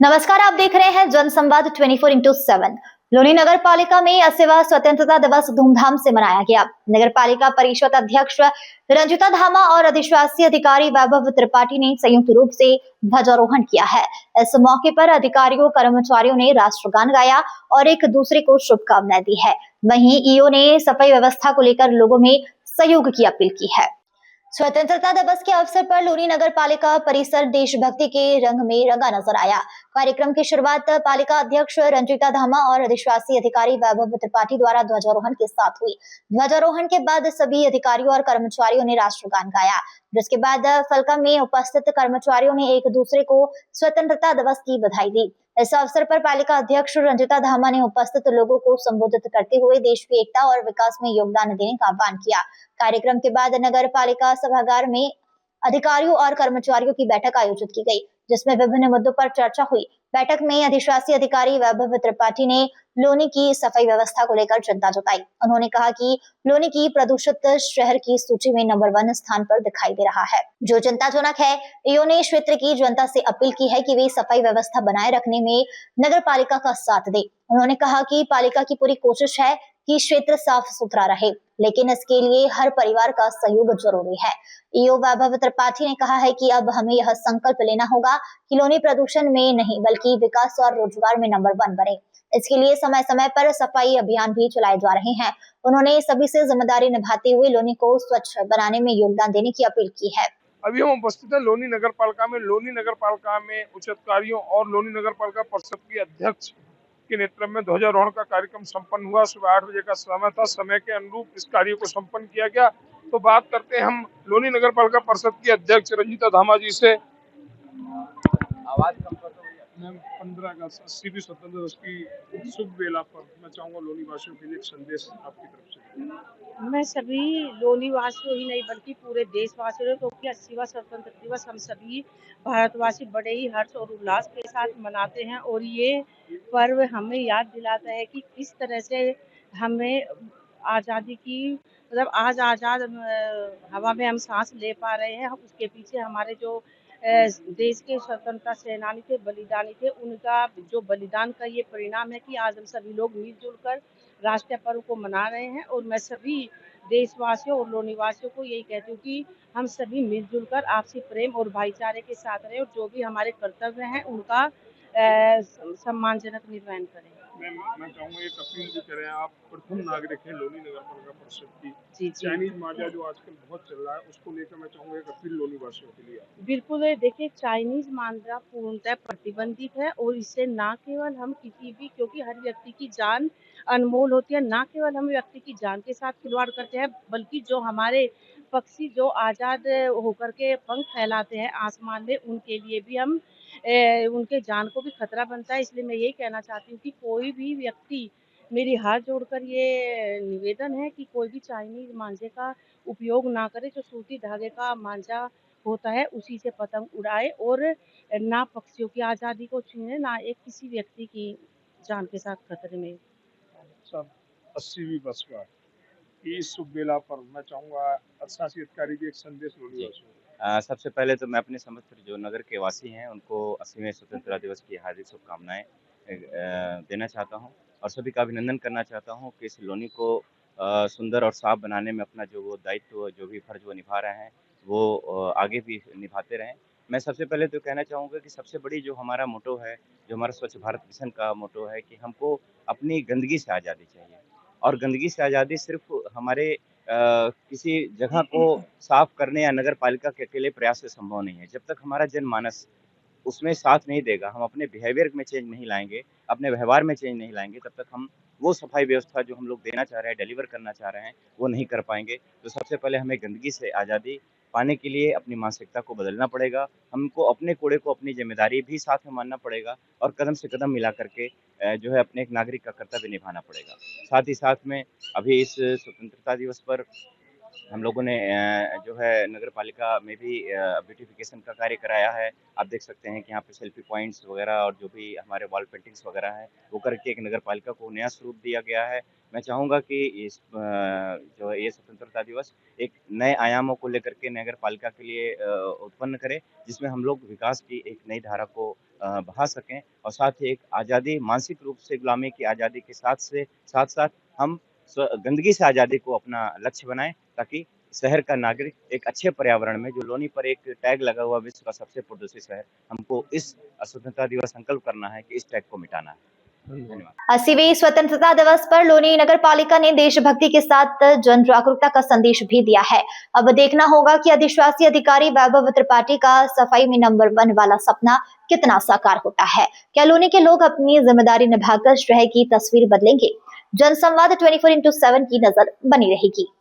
नमस्कार, आप देख रहे हैं जनसंवाद 24x7। लोनी नगर पालिका में 80वां स्वतंत्रता दिवस धूमधाम से मनाया गया। नगर पालिका परिषद अध्यक्ष रंजिता धामा और अधिशासी अधिकारी वैभव त्रिपाठी ने संयुक्त रूप से ध्वजारोहण किया है। इस मौके पर अधिकारियों कर्मचारियों ने राष्ट्रगान गाया और एक दूसरे को शुभकामनाएं दी है। वहीं ईओ ने सफाई व्यवस्था को लेकर लोगों में सहयोग की अपील की है। स्वतंत्रता दिवस के अवसर पर लोनी नगर पालिका परिसर देशभक्ति के रंग में रंगा नजर आया। कार्यक्रम की शुरुआत पालिका अध्यक्ष रंजिता धामा और अधिशासी अधिकारी वैभव त्रिपाठी द्वारा ध्वजारोहण के साथ हुई। ध्वजारोहण के बाद सभी अधिकारियों और कर्मचारियों ने राष्ट्रगान गाया, जिसके बाद फलका में उपस्थित कर्मचारियों ने एक दूसरे को स्वतंत्रता दिवस की बधाई दी। इस अवसर पर पालिका अध्यक्ष रंजिता धामा ने उपस्थित लोगों को संबोधित करते हुए देश की एकता और विकास में योगदान देने का आह्वान किया। कार्यक्रम के बाद नगर पालिका सभागार में अधिकारियों और कर्मचारियों की बैठक आयोजित की गई, जिसमें विभिन्न मुद्दों पर चर्चा हुई। बैठक में अधिशासी अधिकारी वैभव त्रिपाठी ने लोनी की सफाई व्यवस्था को लेकर चिंता जताई। उन्होंने कहा कि लोनी की प्रदूषित शहर की सूची में नंबर 1 स्थान पर दिखाई दे रहा है, जो चिंताजनक है। ईओ ने क्षेत्र की जनता से अपील की है कि वे सफाई व्यवस्था बनाए रखने में नगर पालिका का साथ दे। उन्होंने कहा कि पालिका की पूरी कोशिश है कि क्षेत्र साफ सुथरा रहे, लेकिन इसके लिए हर परिवार का सहयोग जरूरी है। ईओ वैभव त्रिपाठी ने कहा है कि अब हमें यह संकल्प लेना होगा कि लोनी प्रदूषण में नहीं बल्कि विकास और रोजगार में नंबर 1 बने। इसके लिए समय समय पर सफाई अभियान भी चलाए जा रहे हैं। उन्होंने सभी से जिम्मेदारी निभाते हुए लोनी को स्वच्छ बनाने में योगदान देने की अपील की है। अभी हम उपस्थित है लोनी नगर पालिका में उच्च अधिकारियों और लोनी नगर पालिका परिषद के अध्यक्ष के नेतृत्व में ध्वजारोहण का कार्यक्रम संपन्न हुआ। सुबह 8 बजे का समय था। समय के अनुरूप इस कार्य को संपन्न किया गया। तो बात करते हैं हम लोनी नगर पालिका परिषद की अध्यक्ष रंजिता धामा जी से। आवाज कम कर दो भैया। 15 अगस्त 80वीं स्वतंत्रता दिवस की शुभ वेला पर मैं चाहूंगा लोनी वासियों के लिए एक संदेश आपकी तरफ से। मैं सभी लोनी वासियों ही नहीं बल्कि पूरे देशवासियों क्योंकि 80वां स्वतंत्रता दिवस हम सभी भारतवासी बड़े ही हर्ष और उल्लास के साथ मनाते हैं और ये पर्व हमें याद दिलाता है कि किस तरह से हमें आज़ादी की मतलब आज आज़ाद हवा में हम सांस ले पा रहे हैं। उसके पीछे हमारे जो देश के स्वतंत्रता सेनानी थे, बलिदानी थे, उनका जो बलिदान का ये परिणाम है कि आज हम सभी लोग मिलजुल कर राष्ट्रीय पर्व को मना रहे हैं। और मैं सभी देशवासियों और लोनीवासियों को यही कहती हूँ कि हम सभी मिलजुल कर आपसी प्रेम और भाईचारे के साथ रहें और जो भी हमारे कर्तव्य हैं उनका सम्मानजनक निर्वहन करें। मैं चाहूंगा एक अपील भी करें। आप प्रथम नागरिक हैं लोनी नगर पालिका परिषद की। जी। चाइनीज माजा जो आजकल बहुत चल रहा है उसको लेकर मैं चाहूंगा एक अपील लोनी वासियों के लिए। बिल्कुल देखिए, चाइनीज मांद्रा पूर्णतः प्रतिबंधित है और इससे न केवल हम किसी भी क्योंकि हर व्यक्ति की जान अनमोल होती है, न केवल हम व्यक्ति की जान के साथ खिलवाड़ करते हैं बल्कि जो हमारे पक्षी जो आज़ाद होकर के पंख फैलाते हैं आसमान में उनके लिए भी हम उनके जान को भी खतरा बनता है। इसलिए मैं यही कहना चाहती हूँ कि कोई भी व्यक्ति मेरी हाथ जोड़कर ये निवेदन है कि कोई भी चाइनीज मांझे का उपयोग ना करे। जो सूती धागे का मांझा होता है उसी से पतंग उड़ाए और ना पक्षियों की आज़ादी को छीने ना एक किसी व्यक्ति की जान के साथ खतरे में। सब 80वीं वर्षगांठ की इस शुभ बेला पर मैं चाहूंगा अधिशासी अधिकारी की एक संदेश लोनी वासियों को। सबसे पहले तो मैं अपने समस्त जो नगर के वासी हैं उनको 80वें स्वतंत्रता दिवस की हार्दिक शुभकामनाएं देना चाहता हूं और सभी का अभिनंदन करना चाहता हूं कि इस लोनी को सुंदर और साफ बनाने में अपना जो वो दायित्व जो भी फर्ज वो निभा रहे हैं वो आगे भी निभाते रहें। मैं सबसे पहले तो कहना चाहूँगा कि सबसे बड़ी जो हमारा मोटो है, जो हमारा स्वच्छ भारत मिशन का मोटो है कि हमको अपनी गंदगी से आज़ादी चाहिए और गंदगी से आज़ादी सिर्फ हमारे किसी जगह को साफ करने या नगर पालिका के अकेले प्रयास से संभव नहीं है। जब तक हमारा जनमानस उसमें साथ नहीं देगा, हम अपने बिहेवियर में चेंज नहीं लाएँगे, अपने व्यवहार में चेंज नहीं लाएँगे, तब तक हम वो सफाई व्यवस्था जो हम लोग देना चाह रहे हैं, डिलीवर करना चाह रहे हैं, वो नहीं कर पाएँगे। तो सबसे पहले हमें गंदगी से आज़ादी पाने के लिए अपनी मानसिकता को बदलना पड़ेगा। हमको अपने कूड़े को अपनी ज़िम्मेदारी भी साथ में मानना पड़ेगा और कदम से कदम मिला करके जो है अपने एक नागरिक का कर्तव्य निभाना पड़ेगा। साथ ही साथ में अभी इस स्वतंत्रता दिवस पर हम लोगों ने जो है नगर पालिका में भी ब्यूटिफिकेशन का कार्य कराया है। आप देख सकते हैं कि यहाँ पे सेल्फी पॉइंट्स वगैरह और जो भी हमारे वॉल पेंटिंग्स वगैरह हैं, वो करके एक नगर पालिका को नया स्वरूप दिया गया है। मैं चाहूँगा कि जो है ये स्वतंत्रता दिवस एक नए आयामों को लेकर के नगर पालिका के लिए उत्पन्न करे, जिसमें हम लोग विकास की एक नई धारा को बढ़ा सकें और साथ ही एक आज़ादी, मानसिक रूप से गुलामी की आज़ादी के साथ-साथ हम गंदगी से आज़ादी को अपना लक्ष्य बनाएँ, ताकि शहर का नागरिक एक अच्छे पर्यावरण में, जो लोनी पर एक टैग लगा हुआ विश्व का सबसे प्रदूषित शहर, हमको इस स्वतंत्रता दिवस संकल्प करना है कि इस टैग को मिटाना है। धन्यवाद। 80वीं स्वतंत्रता दिवस पर लोनी नगर पालिका ने देशभक्ति के साथ जन जागरूकता का संदेश भी दिया है। अब देखना होगा कि अधिशासी अधिकारी वैभव त्रिपाठी का सफाई में नंबर 1 वाला सपना कितना साकार होता है। क्या लोनी के लोग अपनी जिम्मेदारी निभाकर शहर की तस्वीर बदलेंगे? जनसंवाद 24x7 की नजर बनी रहेगी।